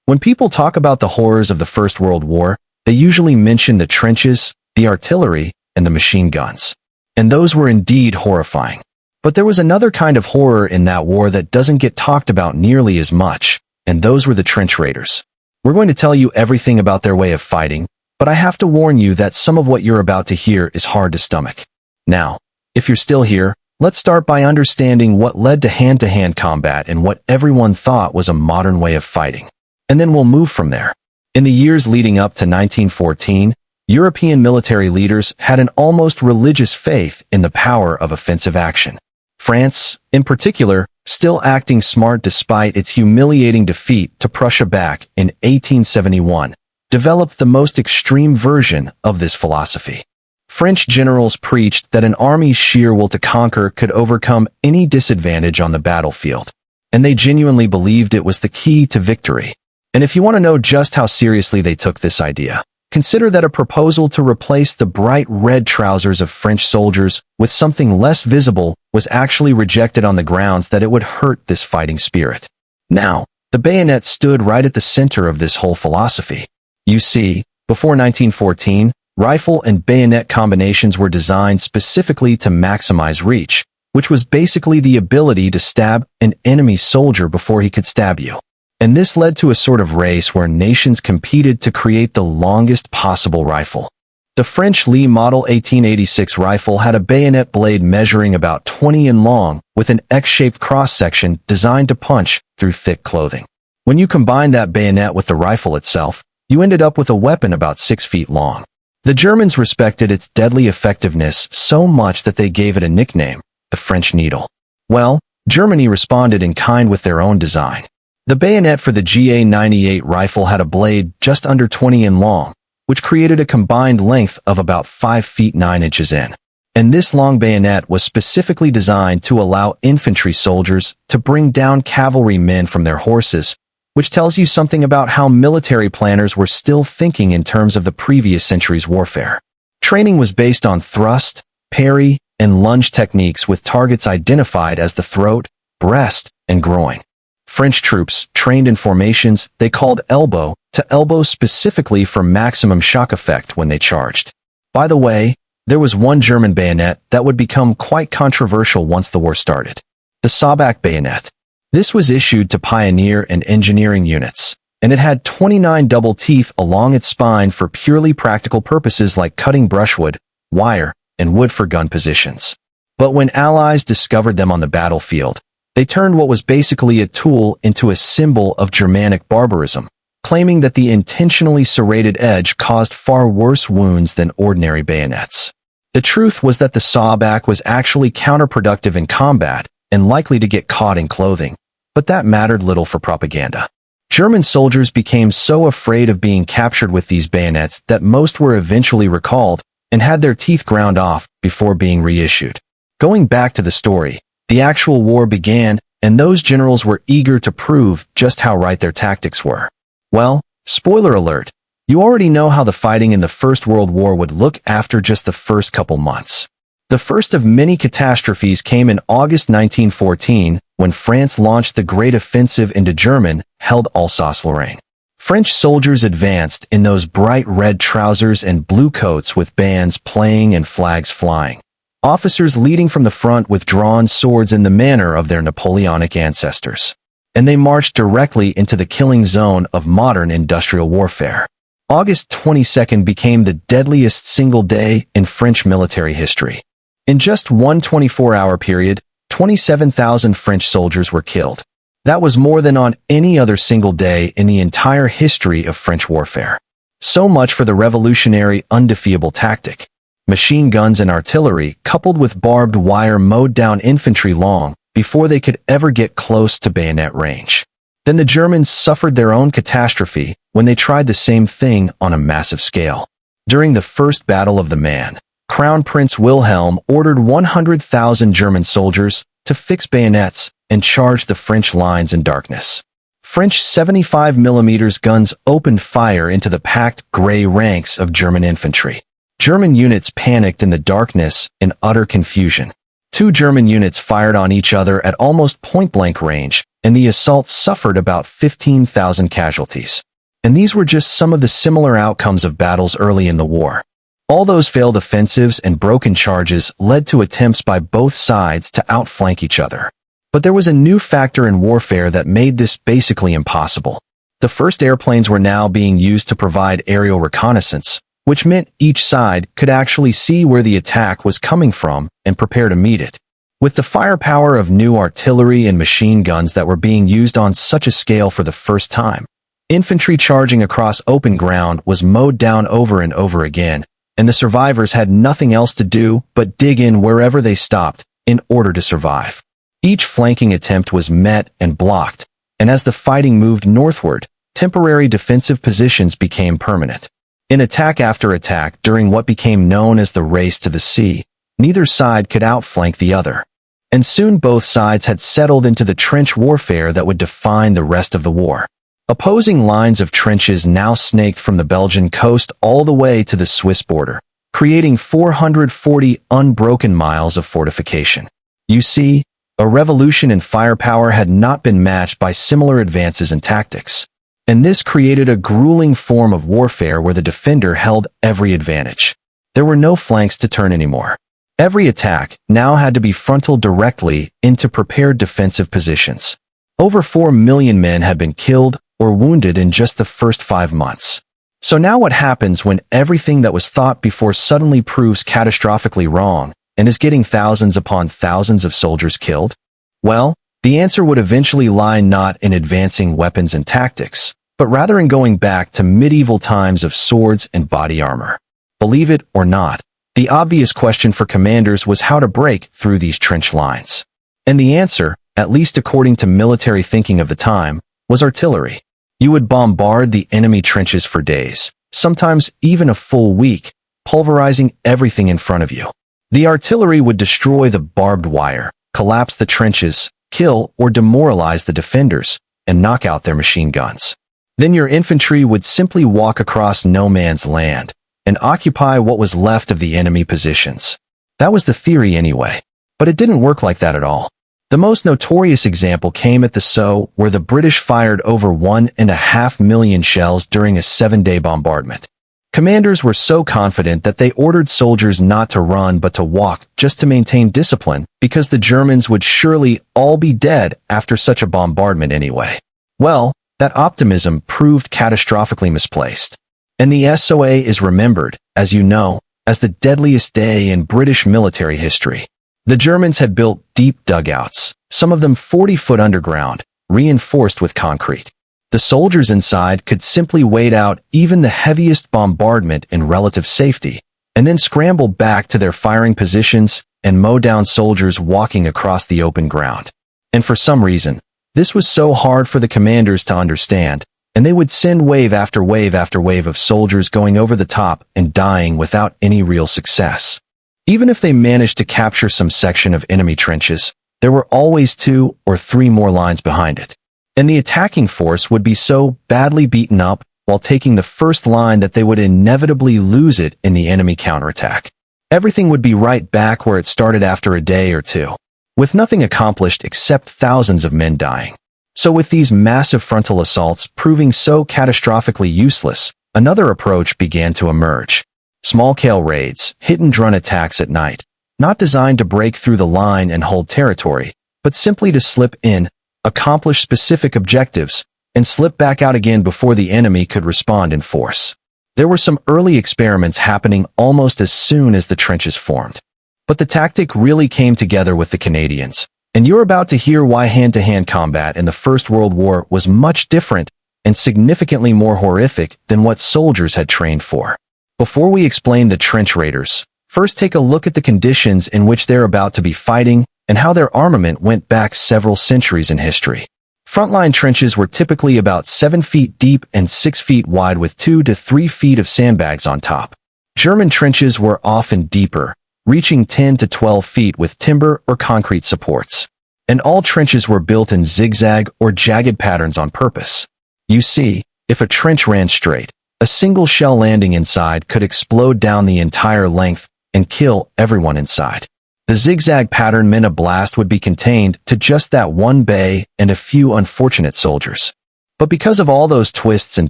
When people talk about the horrors of the First World War, they usually mention the trenches, the artillery, and the machine guns. And those were indeed horrifying. But there was another kind of horror in that war that doesn't get talked about nearly as much, and those were the trench raiders. We're going to tell you everything about their way of fighting, but I have to warn you that some of what you're about to hear is hard to stomach. Now, if you're still here, let's start by understanding what led to hand-to-hand combat and what everyone thought was a modern way of fighting. And then we'll move from there. In the years leading up to 1914, European military leaders had an almost religious faith in the power of offensive action. France, in particular, still acting smart despite its humiliating defeat to Prussia back in 1871, developed the most extreme version of this philosophy. French generals preached that an army's sheer will to conquer could overcome any disadvantage on the battlefield, and they genuinely believed it was the key to victory. And if you want to know just how seriously they took this idea, consider that a proposal to replace the bright red trousers of French soldiers with something less visible was actually rejected on the grounds that it would hurt this fighting spirit. Now, the bayonet stood right at the center of this whole philosophy. You see, before 1914, rifle and bayonet combinations were designed specifically to maximize reach, which was basically the ability to stab an enemy soldier before he could stab you. And this led to a sort of race where nations competed to create the longest possible rifle. The French Lee Model 1886 rifle had a bayonet blade measuring about 20 in long with an X-shaped cross-section designed to punch through thick clothing. When you combined that bayonet with the rifle itself, you ended up with a weapon about 6 feet long. The Germans respected its deadly effectiveness so much that they gave it a nickname, the French Needle. Well, Germany responded in kind with their own design. The bayonet for the GA-98 rifle had a blade just under 20 in long, which created a combined length of about 5 feet 9 inches in. And this long bayonet was specifically designed to allow infantry soldiers to bring down cavalry men from their horses, which tells you something about how military planners were still thinking in terms of the previous century's warfare. Training was based on thrust, parry, and lunge techniques with targets identified as the throat, breast, and groin. French troops, trained in formations they called elbow to elbow specifically for maximum shock effect when they charged. By the way, there was one German bayonet that would become quite controversial once the war started. The Sabak bayonet. This was issued to pioneer and engineering units, and it had 29 double teeth along its spine for purely practical purposes like cutting brushwood, wire, and wood for gun positions. But when Allies discovered them on the battlefield, they turned what was basically a tool into a symbol of Germanic barbarism, claiming that the intentionally serrated edge caused far worse wounds than ordinary bayonets. The truth was that the Sabak was actually counterproductive in combat and likely to get caught in clothing, but that mattered little for propaganda. German soldiers became so afraid of being captured with these bayonets that most were eventually recalled and had their teeth ground off before being reissued. Going back to the story, the actual war began, and those generals were eager to prove just how right their tactics were. Well, spoiler alert, you already know how the fighting in the First World War would look after just the first couple months. The first of many catastrophes came in August 1914 when France launched the Great Offensive into German-held Alsace-Lorraine. French soldiers advanced in those bright red trousers and blue coats with bands playing and flags flying. Officers leading from the front with drawn swords in the manner of their Napoleonic ancestors. And they marched directly into the killing zone of modern industrial warfare. August 22nd became the deadliest single day in French military history. In just one 24-hour period, 27,000 French soldiers were killed. That was more than on any other single day in the entire history of French warfare. So much for the revolutionary undefeatable tactic. Machine guns and artillery coupled with barbed wire mowed down infantry long before they could ever get close to bayonet range. Then the Germans suffered their own catastrophe when they tried the same thing on a massive scale. During the First Battle of the Marne, Crown Prince Wilhelm ordered 100,000 German soldiers to fix bayonets and charge the French lines in darkness. French 75mm guns opened fire into the packed gray ranks of German infantry. German units panicked in the darkness in utter confusion. Two German units fired on each other at almost point-blank range, and the assault suffered about 15,000 casualties. And these were just some of the similar outcomes of battles early in the war. All those failed offensives and broken charges led to attempts by both sides to outflank each other. But there was a new factor in warfare that made this basically impossible. The first airplanes were now being used to provide aerial reconnaissance, which meant each side could actually see where the attack was coming from and prepare to meet it. With the firepower of new artillery and machine guns that were being used on such a scale for the first time, infantry charging across open ground was mowed down over and over again, and the survivors had nothing else to do but dig in wherever they stopped in order to survive. Each flanking attempt was met and blocked, and as the fighting moved northward, temporary defensive positions became permanent. In attack after attack during what became known as the Race to the Sea, neither side could outflank the other. And soon both sides had settled into the trench warfare that would define the rest of the war. Opposing lines of trenches now snaked from the Belgian coast all the way to the Swiss border, creating 440 unbroken miles of fortification. You see, a revolution in firepower had not been matched by similar advances in tactics. And this created a grueling form of warfare where the defender held every advantage. There were no flanks to turn anymore. Every attack now had to be frontal directly into prepared defensive positions. Over 4 million men had been killed or wounded in just the first 5 months. So now what happens when everything that was thought before suddenly proves catastrophically wrong and is getting thousands upon thousands of soldiers killed? Well, the answer would eventually lie not in advancing weapons and tactics, but rather in going back to medieval times of swords and body armor. Believe it or not, the obvious question for commanders was how to break through these trench lines. And the answer, at least according to military thinking of the time, was artillery. You would bombard the enemy trenches for days, sometimes even a full week, pulverizing everything in front of you. The artillery would destroy the barbed wire, collapse the trenches, kill or demoralize the defenders, and knock out their machine guns. Then your infantry would simply walk across no man's land and occupy what was left of the enemy positions. That was the theory anyway, but it didn't work like that at all. The most notorious example came at the Somme, where the British fired over 1.5 million shells during a 7-day bombardment. Commanders were so confident that they ordered soldiers not to run but to walk just to maintain discipline, because the Germans would surely all be dead after such a bombardment anyway. Well, that optimism proved catastrophically misplaced. And the SOA is remembered, as you know, as the deadliest day in British military history. The Germans had built deep dugouts, some of them 40 foot underground, reinforced with concrete. The soldiers inside could simply wait out even the heaviest bombardment in relative safety, and then scramble back to their firing positions and mow down soldiers walking across the open ground. And for some reason, this was so hard for the commanders to understand, and they would send wave after wave after wave of soldiers going over the top and dying without any real success. Even if they managed to capture some section of enemy trenches, there were always 2 or 3 more lines behind it. And the attacking force would be so badly beaten up while taking the first line that they would inevitably lose it in the enemy counterattack. Everything would be right back where it started after a day or two, with nothing accomplished except thousands of men dying. So with these massive frontal assaults proving so catastrophically useless, another approach began to emerge. Small-scale raids, hit-and-run attacks at night, not designed to break through the line and hold territory, but simply to slip in, accomplish specific objectives, and slip back out again before the enemy could respond in force. There were some early experiments happening almost as soon as the trenches formed. But the tactic really came together with the Canadians, and you're about to hear why hand-to-hand combat in the First World War was much different and significantly more horrific than what soldiers had trained for. Before we explain the trench raiders, first take a look at the conditions in which they're about to be fighting and how their armament went back several centuries in history. Frontline trenches were typically about 7 feet deep and 6 feet wide with 2 to 3 feet of sandbags on top. German trenches were often deeper, reaching 10 to 12 feet with timber or concrete supports. And all trenches were built in zigzag or jagged patterns on purpose. You see, if a trench ran straight, a single shell landing inside could explode down the entire length and kill everyone inside. The zigzag pattern meant a blast would be contained to just that one bay and a few unfortunate soldiers. But because of all those twists and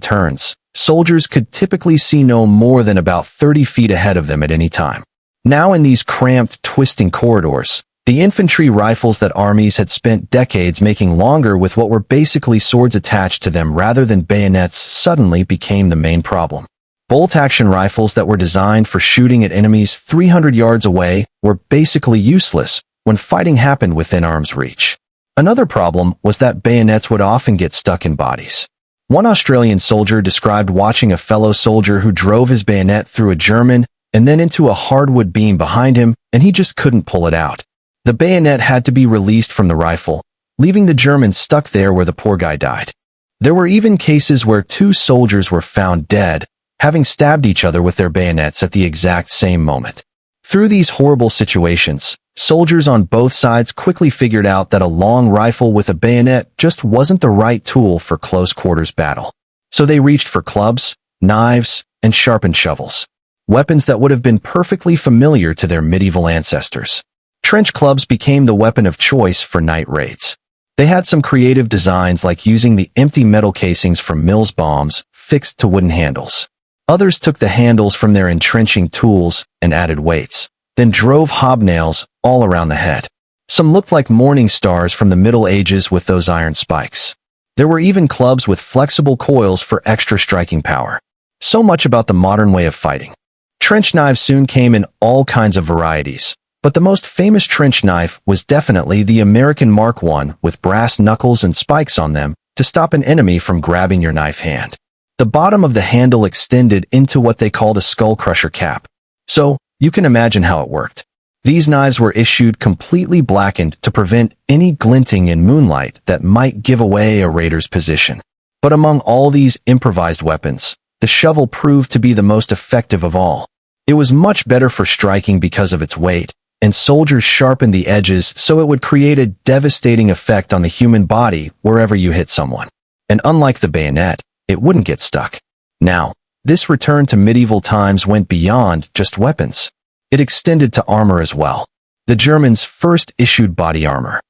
turns, soldiers could typically see no more than about 30 feet ahead of them at any time. Now in these cramped, twisting corridors, the infantry rifles that armies had spent decades making longer with what were basically swords attached to them rather than bayonets suddenly became the main problem. Bolt-action rifles that were designed for shooting at enemies 300 yards away were basically useless when fighting happened within arm's reach. Another problem was that bayonets would often get stuck in bodies. One Australian soldier described watching a fellow soldier who drove his bayonet through a German and then into a hardwood beam behind him, and he just couldn't pull it out. The bayonet had to be released from the rifle, leaving the German stuck there where the poor guy died. There were even cases where two soldiers were found dead, having stabbed each other with their bayonets at the exact same moment. Through these horrible situations, soldiers on both sides quickly figured out that a long rifle with a bayonet just wasn't the right tool for close-quarters battle. So they reached for clubs, knives, and sharpened shovels. Weapons that would have been perfectly familiar to their medieval ancestors. Trench clubs became the weapon of choice for night raids. They had some creative designs like using the empty metal casings from Mills bombs fixed to wooden handles. Others took the handles from their entrenching tools and added weights, then drove hobnails all around the head. Some looked like morning stars from the Middle Ages with those iron spikes. There were even clubs with flexible coils for extra striking power. So much about the modern way of fighting. Trench knives soon came in all kinds of varieties, but the most famous trench knife was definitely the American Mark I with brass knuckles and spikes on them to stop an enemy from grabbing your knife hand. The bottom of the handle extended into what they called a skull crusher cap. So, you can imagine how it worked. These knives were issued completely blackened to prevent any glinting in moonlight that might give away a raider's position. But among all these improvised weapons, the shovel proved to be the most effective of all. It was much better for striking because of its weight, and soldiers sharpened the edges so it would create a devastating effect on the human body wherever you hit someone. And unlike the bayonet, it wouldn't get stuck. Now, this return to medieval times went beyond just weapons. It extended to armor as well. The Germans first issued body armor.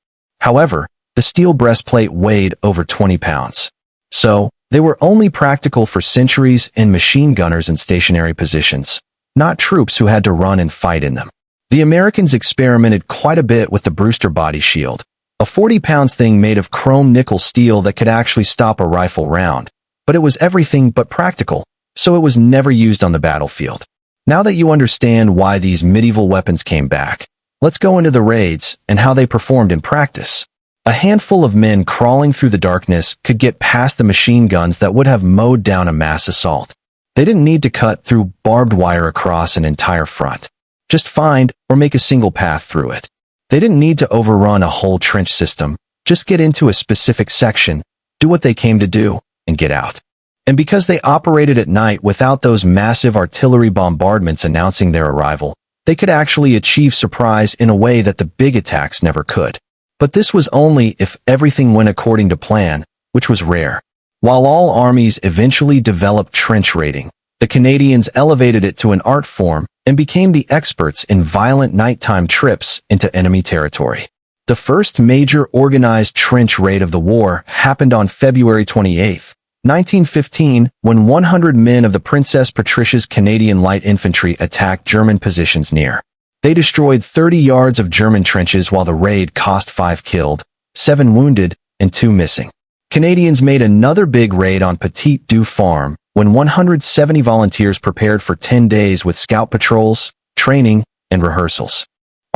However, the steel breastplate weighed over 20 pounds. So, they were only practical for sentries and machine gunners in stationary positions, not troops who had to run and fight in them. The Americans experimented quite a bit with the Brewster body shield, a 40-pound thing made of chrome nickel steel that could actually stop a rifle round. But it was everything but practical, so it was never used on the battlefield. Now that you understand why these medieval weapons came back, let's go into the raids and how they performed in practice. A handful of men crawling through the darkness could get past the machine guns that would have mowed down a mass assault. They didn't need to cut through barbed wire across an entire front. Just find or make a single path through it. They didn't need to overrun a whole trench system. Just get into a specific section, do what they came to do, and get out. And because they operated at night without those massive artillery bombardments announcing their arrival, they could actually achieve surprise in a way that the big attacks never could. But this was only if everything went according to plan, which was rare. While all armies eventually developed trench raiding, the Canadians elevated it to an art form and became the experts in violent nighttime trips into enemy territory. The first major organized trench raid of the war happened on February 28, 1915, when 100 men of the Princess Patricia's Canadian Light Infantry attacked German positions near. They destroyed 30 yards of German trenches while the raid cost 5 killed, 7 wounded, and 2 missing. Canadians made another big raid on Petit Du Farm when 170 volunteers prepared for 10 days with scout patrols, training, and rehearsals.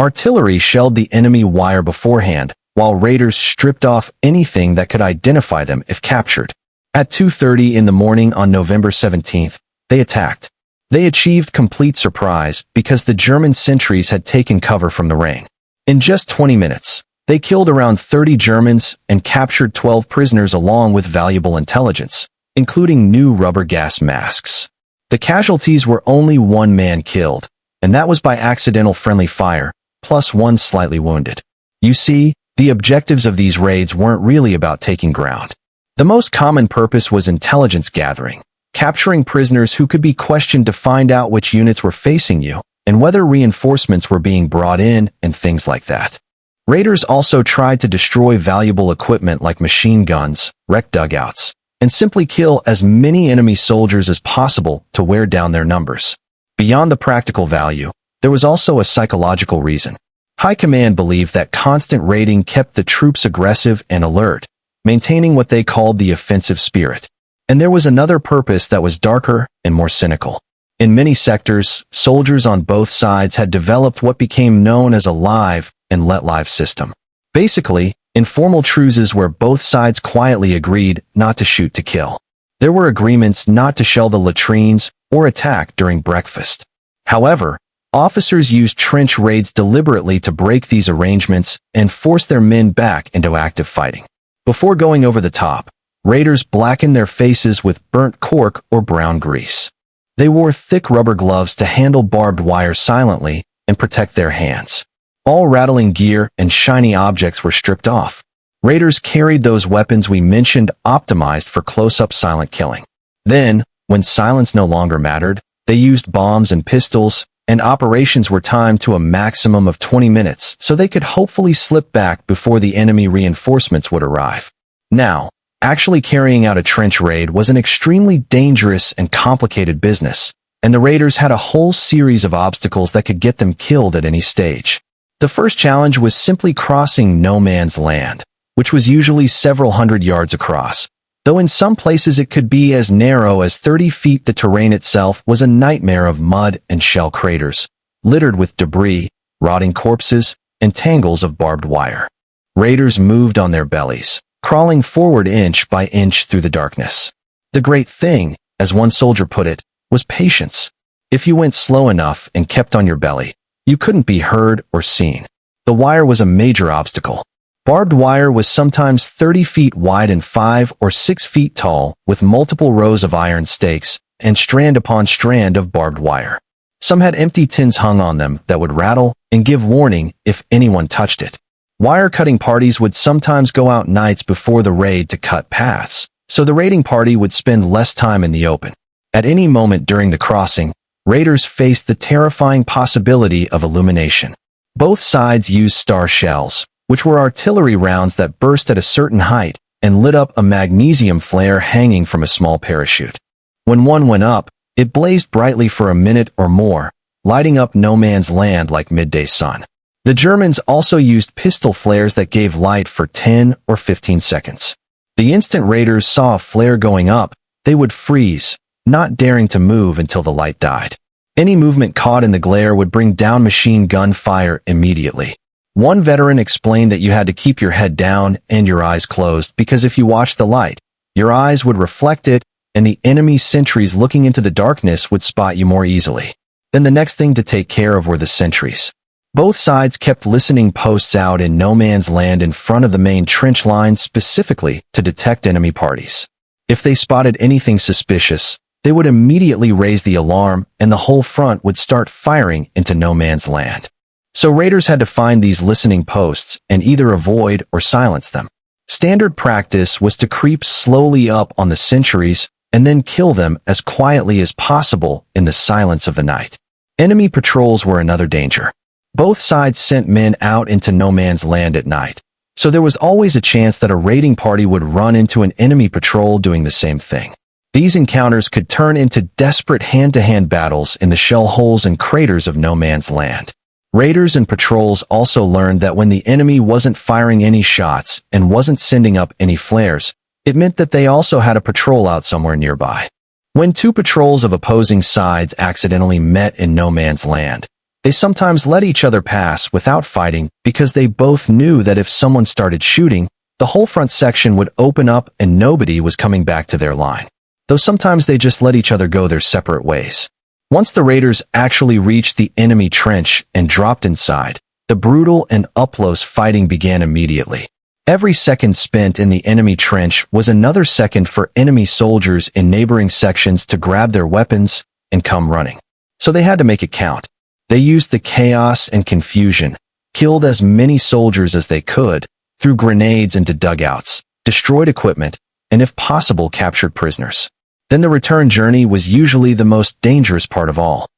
Artillery shelled the enemy wire beforehand, while raiders stripped off anything that could identify them if captured. At 2:30 in the morning on November 17th, they attacked. They achieved complete surprise because the German sentries had taken cover from the rain. In just 20 minutes, they killed around 30 Germans and captured 12 prisoners along with valuable intelligence, including new rubber gas masks. The casualties were only 1 man killed, and that was by accidental friendly fire, plus 1 slightly wounded. You see, the objectives of these raids weren't really about taking ground. The most common purpose was intelligence gathering, capturing prisoners who could be questioned to find out which units were facing you, and whether reinforcements were being brought in and things like that. Raiders also tried to destroy valuable equipment like machine guns, wreck dugouts, and simply kill as many enemy soldiers as possible to wear down their numbers. Beyond the practical value, there was also a psychological reason. High command believed that constant raiding kept the troops aggressive and alert, maintaining what they called the offensive spirit. And there was another purpose that was darker and more cynical. In many sectors, soldiers on both sides had developed what became known as a live and let live system. Basically, informal truces where both sides quietly agreed not to shoot to kill. There were agreements not to shell the latrines or attack during breakfast. However, officers used trench raids deliberately to break these arrangements and force their men back into active fighting. Before going over the top, raiders blackened their faces with burnt cork or brown grease. They wore thick rubber gloves to handle barbed wire silently and protect their hands. All rattling gear and shiny objects were stripped off. Raiders carried those weapons we mentioned optimized for close-up silent killing. Then, when silence no longer mattered, they used bombs and pistols, and operations were timed to a maximum of 20 minutes so they could hopefully slip back before the enemy reinforcements would arrive. Now, actually carrying out a trench raid was an extremely dangerous and complicated business, and the raiders had a whole series of obstacles that could get them killed at any stage. The first challenge was simply crossing no man's land, which was usually several hundred yards across. Though in some places it could be as narrow as 30 feet, the terrain itself was a nightmare of mud and shell craters, littered with debris, rotting corpses, and tangles of barbed wire. Raiders moved on their bellies, crawling forward inch by inch through the darkness. The great thing, as one soldier put it, was patience. If you went slow enough and kept on your belly, you couldn't be heard or seen. The wire was a major obstacle. Barbed wire was sometimes 30 feet wide and 5 or 6 feet tall, with multiple rows of iron stakes and strand upon strand of barbed wire. Some had empty tins hung on them that would rattle and give warning if anyone touched it. Wire-cutting parties would sometimes go out nights before the raid to cut paths, so the raiding party would spend less time in the open. At any moment during the crossing, raiders faced the terrifying possibility of illumination. Both sides used star shells, which were artillery rounds that burst at a certain height and lit up a magnesium flare hanging from a small parachute. When one went up, it blazed brightly for a minute or more, lighting up no man's land like midday sun. The Germans also used pistol flares that gave light for 10 or 15 seconds. The instant raiders saw a flare going up, they would freeze, not daring to move until the light died. Any movement caught in the glare would bring down machine gun fire immediately. One veteran explained that you had to keep your head down and your eyes closed because if you watched the light, your eyes would reflect it and the enemy sentries looking into the darkness would spot you more easily. Then the next thing to take care of were the sentries. Both sides kept listening posts out in no man's land in front of the main trench line specifically to detect enemy parties. If they spotted anything suspicious, they would immediately raise the alarm and the whole front would start firing into no man's land. So raiders had to find these listening posts and either avoid or silence them. Standard practice was to creep slowly up on the sentries and then kill them as quietly as possible in the silence of the night. Enemy patrols were another danger. Both sides sent men out into no man's land at night, so there was always a chance that a raiding party would run into an enemy patrol doing the same thing. These encounters could turn into desperate hand-to-hand battles in the shell holes and craters of no man's land. Raiders and patrols also learned that when the enemy wasn't firing any shots and wasn't sending up any flares, it meant that they also had a patrol out somewhere nearby. When two patrols of opposing sides accidentally met in no man's land, they sometimes let each other pass without fighting because they both knew that if someone started shooting, the whole front section would open up and nobody was coming back to their line. Though sometimes they just let each other go their separate ways. Once the raiders actually reached the enemy trench and dropped inside, the brutal and up-close fighting began immediately. Every second spent in the enemy trench was another second for enemy soldiers in neighboring sections to grab their weapons and come running. So they had to make it count. They used the chaos and confusion, killed as many soldiers as they could, threw grenades into dugouts, destroyed equipment, and if possible captured prisoners. Then the return journey was usually the most dangerous part of all.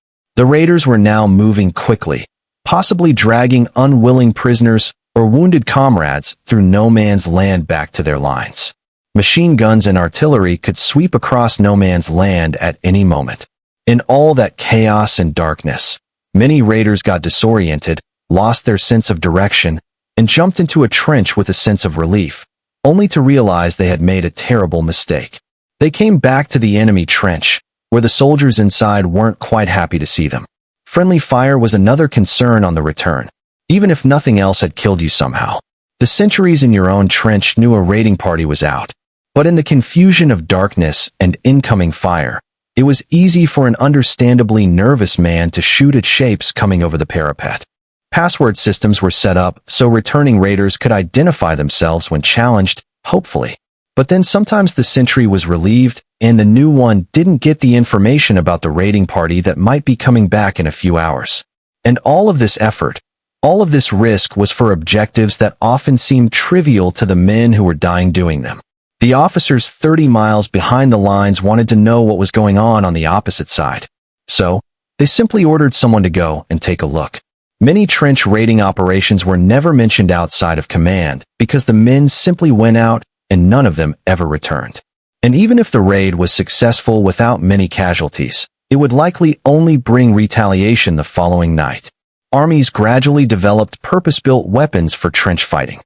The raiders were now moving quickly, possibly dragging unwilling prisoners or wounded comrades through no man's land back to their lines. Machine guns and artillery could sweep across no man's land at any moment. In all that chaos and darkness, many raiders got disoriented, lost their sense of direction, and jumped into a trench with a sense of relief, only to realize they had made a terrible mistake. They came back to the enemy trench, where the soldiers inside weren't quite happy to see them. Friendly fire was another concern on the return, even if nothing else had killed you somehow. The sentries in your own trench knew a raiding party was out, but in the confusion of darkness and incoming fire, it was easy for an understandably nervous man to shoot at shapes coming over the parapet. Password systems were set up so returning raiders could identify themselves when challenged, hopefully. But then sometimes the sentry was relieved, and the new one didn't get the information about the raiding party that might be coming back in a few hours. And all of this effort, all of this risk was for objectives that often seemed trivial to the men who were dying doing them. The officers 30 miles behind the lines wanted to know what was going on the opposite side. So, they simply ordered someone to go and take a look. Many trench raiding operations were never mentioned outside of command because the men simply went out and none of them ever returned. And even if the raid was successful without many casualties, it would likely only bring retaliation the following night. Armies gradually developed purpose-built weapons for trench fighting.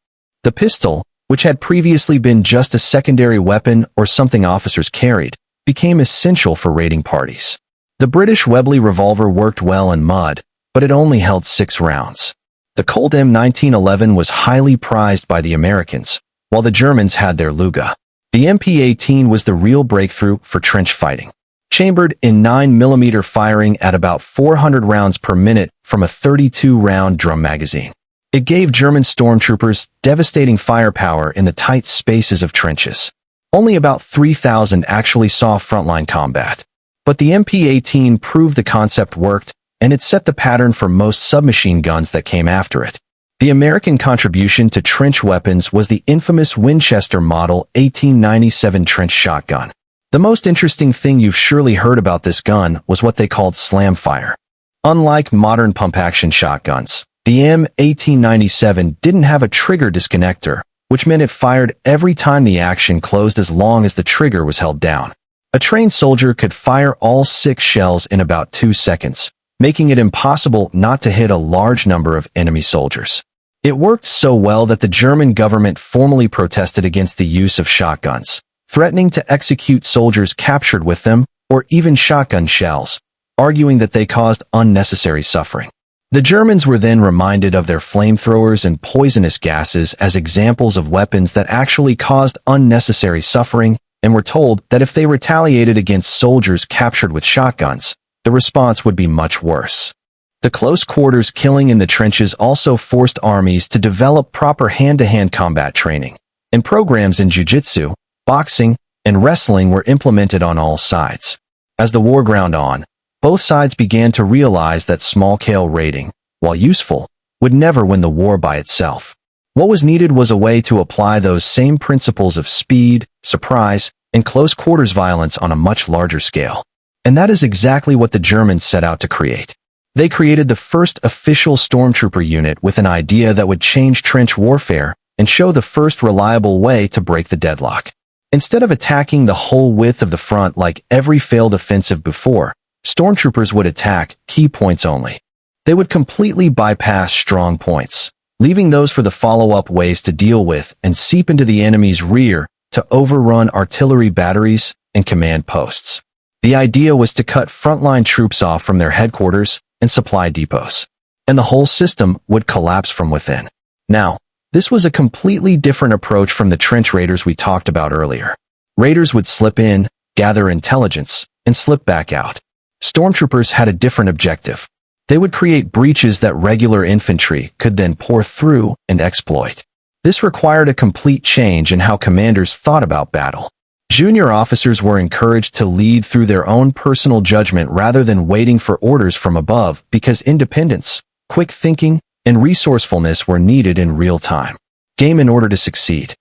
The pistol, which had previously been just a secondary weapon or something officers carried, became essential for raiding parties. The British Webley revolver worked well in mud, but it only held 6 rounds. The Colt M1911 was highly prized by the Americans, while the Germans had their Luga. The MP-18 was the real breakthrough for trench fighting. Chambered in 9mm firing at about 400 rounds per minute from a 32-round drum magazine. It gave German stormtroopers devastating firepower in the tight spaces of trenches. Only about 3,000 actually saw frontline combat. But the MP-18 proved the concept worked, and it set the pattern for most submachine guns that came after it. The American contribution to trench weapons was the infamous Winchester Model 1897 trench shotgun. The most interesting thing you've surely heard about this gun was what they called slam fire. Unlike modern pump-action shotguns, the M1897 didn't have a trigger disconnector, which meant it fired every time the action closed as long as the trigger was held down. A trained soldier could fire all 6 shells in about 2 seconds, making it impossible not to hit a large number of enemy soldiers. It worked so well that the German government formally protested against the use of shotguns, threatening to execute soldiers captured with them, or even shotgun shells, arguing that they caused unnecessary suffering. The Germans were then reminded of their flamethrowers and poisonous gases as examples of weapons that actually caused unnecessary suffering, and were told that if they retaliated against soldiers captured with shotguns, the response would be much worse. The close-quarters killing in the trenches also forced armies to develop proper hand-to-hand combat training, and programs in jiu-jitsu, boxing, and wrestling were implemented on all sides. As the war ground on, both sides began to realize that small-scale raiding, while useful, would never win the war by itself. What was needed was a way to apply those same principles of speed, surprise, and close-quarters violence on a much larger scale. And that is exactly what the Germans set out to create. They created the first official stormtrooper unit with an idea that would change trench warfare and show the first reliable way to break the deadlock. Instead of attacking the whole width of the front like every failed offensive before, stormtroopers would attack key points only. They would completely bypass strong points, leaving those for the follow-up ways to deal with and seep into the enemy's rear to overrun artillery batteries and command posts. The idea was to cut frontline troops off from their headquarters and supply depots, and the whole system would collapse from within. Now, this was a completely different approach from the trench raiders we talked about earlier. Raiders would slip in, gather intelligence, and slip back out. Stormtroopers had a different objective. They would create breaches that regular infantry could then pour through and exploit. This required a complete change in how commanders thought about battle. Junior officers were encouraged to lead through their own personal judgment rather than waiting for orders from above because independence, quick thinking, and resourcefulness were needed in real time. Game in order to succeed.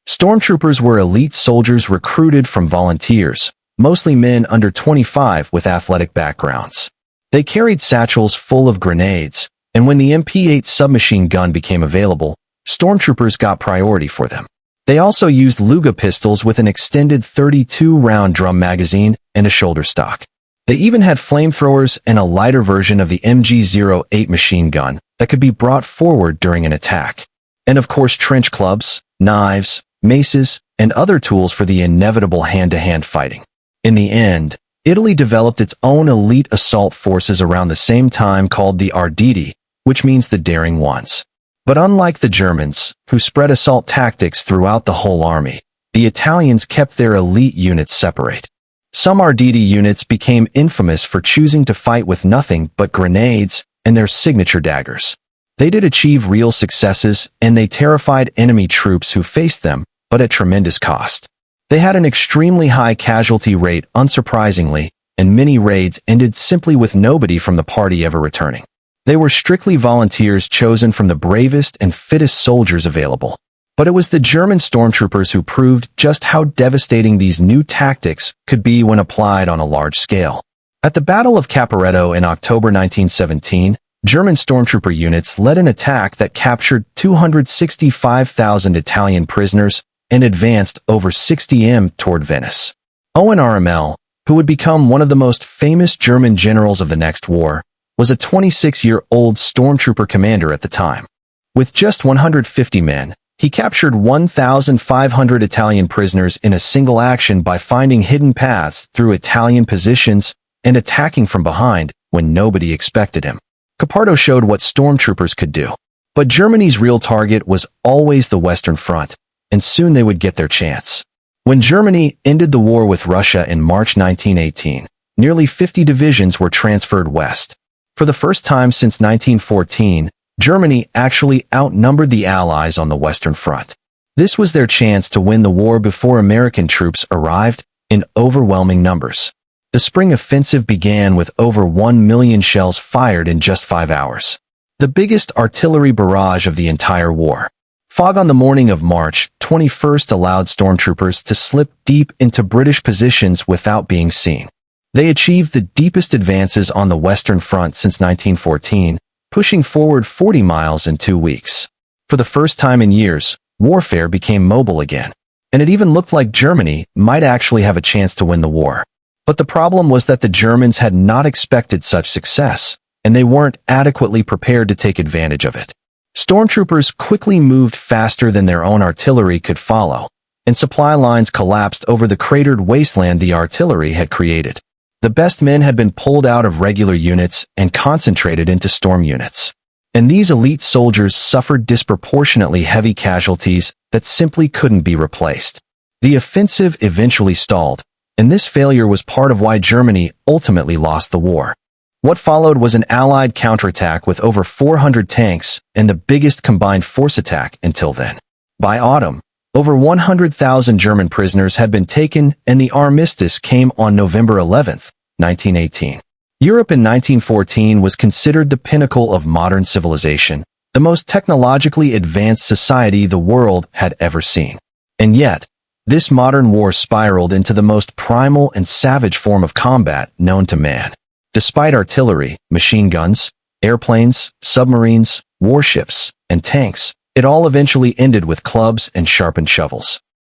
Stormtroopers were elite soldiers recruited from volunteers, mostly men under 25 with athletic backgrounds. They carried satchels full of grenades, and when the MP-8 submachine gun became available, stormtroopers got priority for them. They also used Luga pistols with an extended 32-round drum magazine and a shoulder stock. They even had flamethrowers and a lighter version of the MG-08 machine gun that could be brought forward during an attack. And of course trench clubs, knives, maces, and other tools for the inevitable hand-to-hand fighting. In the end, Italy developed its own elite assault forces around the same time called the Arditi, which means the daring ones. But unlike the Germans, who spread assault tactics throughout the whole army, the Italians kept their elite units separate. Some Arditi units became infamous for choosing to fight with nothing but grenades and their signature daggers. They did achieve real successes, and they terrified enemy troops who faced them, but at tremendous cost. They had an extremely high casualty rate, unsurprisingly, and many raids ended simply with nobody from the party ever returning. They were strictly volunteers chosen from the bravest and fittest soldiers available. But it was the German stormtroopers who proved just how devastating these new tactics could be when applied on a large scale. At the Battle of Caporetto in October 1917, German stormtrooper units led an attack that captured 265,000 Italian prisoners and advanced over 60 m toward Venice. Owen RML, who would become one of the most famous German generals of the next war, was a 26-year-old stormtrooper commander at the time. With just 150 men, he captured 1,500 Italian prisoners in a single action by finding hidden paths through Italian positions and attacking from behind when nobody expected him. Capardo showed what stormtroopers could do. But Germany's real target was always the Western Front, and soon they would get their chance. When Germany ended the war with Russia in March 1918, nearly 50 divisions were transferred west. For the first time since 1914, Germany actually outnumbered the Allies on the Western Front. This was their chance to win the war before American troops arrived in overwhelming numbers. The spring offensive began with over 1 million shells fired in just 5 hours. The biggest artillery barrage of the entire war. Fog on the morning of March 21st allowed stormtroopers to slip deep into British positions without being seen. They achieved the deepest advances on the Western Front since 1914, pushing forward 40 miles in 2 weeks. For the first time in years, warfare became mobile again, and it even looked like Germany might actually have a chance to win the war. But the problem was that the Germans had not expected such success, and they weren't adequately prepared to take advantage of it. Stormtroopers quickly moved faster than their own artillery could follow, and supply lines collapsed over the cratered wasteland the artillery had created. The best men had been pulled out of regular units and concentrated into storm units. And these elite soldiers suffered disproportionately heavy casualties that simply couldn't be replaced. The offensive eventually stalled, and this failure was part of why Germany ultimately lost the war. What followed was an Allied counterattack with over 400 tanks and the biggest combined force attack until then. By autumn, over 100,000 German prisoners had been taken, and the armistice came on November 11, 1918. Europe in 1914 was considered the pinnacle of modern civilization, the most technologically advanced society the world had ever seen. And yet, this modern war spiraled into the most primal and savage form of combat known to man. Despite artillery, machine guns, airplanes, submarines, warships, and tanks, it all eventually ended with clubs and sharpened shovels.